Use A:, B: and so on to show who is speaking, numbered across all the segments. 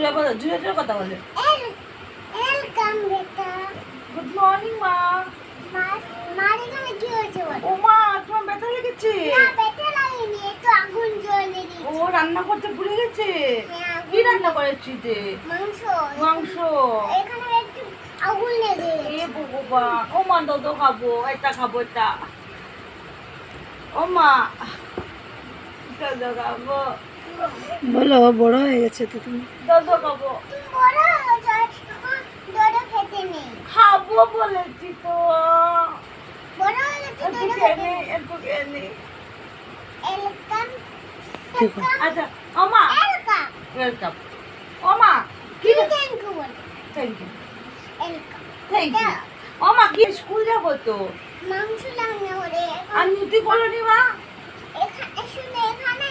A: জুড়ে বলো, জুড়ে জুড়ে কথা বলে।
B: ওয়েলকাম বেটা।
A: গুড মর্নিং মা।
B: মার এখানে কি হয়েছে বল?
A: ও মা, তোমার ব্যথা লেগেছে?
B: না ব্যথা লাগেনি, একটু আগুন জ্বলে দিয়েছি।
A: ও রান্না করতে ভুলে গেছে।
B: হ্যাঁ,
A: কি রান্না করেছি তে?
B: মাংস।
A: মাংস।
B: এখানে একটু আগুন লেগে
A: এ ভগবান, ও মা দাদা খাবো, এটা খাবো, এটা। ও মা দাদা খাবো।
C: বলো, বড় হয়ে গেছে তো তুমি।
A: দাদা খাবো।
B: তুমি বড় হয়ে যাও, এখন দড়ে খেতে নেই।
A: খাবো বলেছি তো।
B: বড় হয়ে গেছে
A: একটু
B: দড়ে
A: খেয়ে
B: খেতে
A: নে,
B: নেই।
A: একটু খেয়ে নে।
B: ওয়েলকাম।
C: দেখো।
A: আচ্ছা ও মা,
B: ওয়েলকাম।
A: ওয়েলকাম। ও মা কি?
B: থ্যাংক ইউ বল।
A: Thank you,
B: welcome.
A: Thank you. ও মা কি স্কুল যাবো তো?
B: মাংস রান্না করে
A: আর নুটি করনি মা?
B: এখানে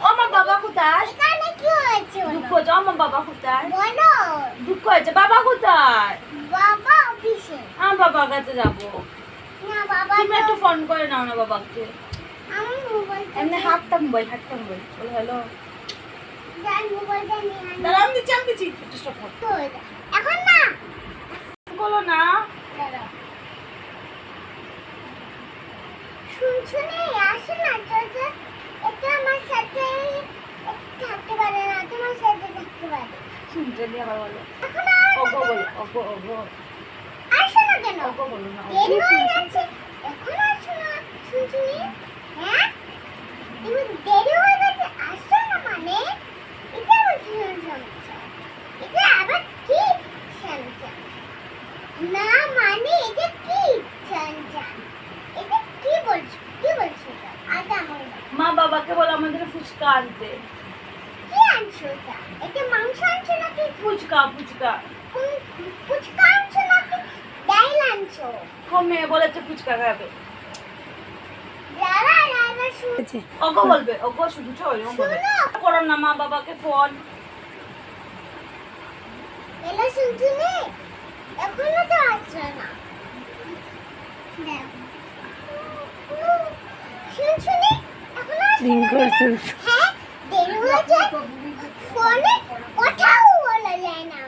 A: ও মা বাবা কোথায়?
B: এখানে কি হয়েছে
A: দুঃখ
B: বলো?
A: হয়েছে। ও মা বাবা কোথায়?
B: বলো।
A: দুঃখ হয়েছে। বাবা কোথায়?
B: বাবা অফিসে।
A: আমার বাবার কাছে যাবো।
B: না বাবা
A: তুমি একটু ফোন করে নাও না বাবাকে।
B: আমি মোবাইল
A: এমনি হাতটা মোবাইল, হাতটা মোবাইল। বলো হ্যালো।
B: যাই মোবাইলটা নিয়ে আনি।
A: দাঁড়া আমি দিচ্ছি, আমি দিচ্ছি। একটু stop কর।
B: তো এটা। এখন না
A: বলো না।
B: দাঁড়াও। শুনছো না আসো না চল এটা আমার সাথে থাকতে পারে না তোমার সাথে থাকতে পারে
A: শুনতে নিয়ে আবার বলো।
B: এখন
A: ওগো বলো, ওগো ওগো।
B: আসো না কেন
A: ওগো বলো না।
B: দেরি হয়ে গেছে এখন আসো না শুনছো না হ্যাঁ তুমি দেরি হয়ে গেছে আসো না মানে এটা বলছি সমস্যা এটা আবার কি সমস্যা না মানে এটা কি সমস্যা এটা কি বলছো আটা আমার
A: মা বাবাকে বলো আমাদের ফুচকা আনতে।
B: কি আনছো এটা এটা মাংস আনছো নাকি
A: ফুচকা, ফুচকা।
B: ফুচকা আনছো নাকি ডাল আনছো
A: কমে বলেছে ফুচকা খাবে।
B: যারা যারা শুনো
C: আছে।
A: ওগো বলবে, ওগো শুধু চল বলবে। করো না মা বাবাকে ফোন।
B: এলা শুনছো নে এখনো তো আসছে না শুনছো নে এখনো আসছে
C: রিং
B: না
C: করছে।
B: হ্যাঁ দেরি হয়ে যায় ফোনে কথাও বলা যায় না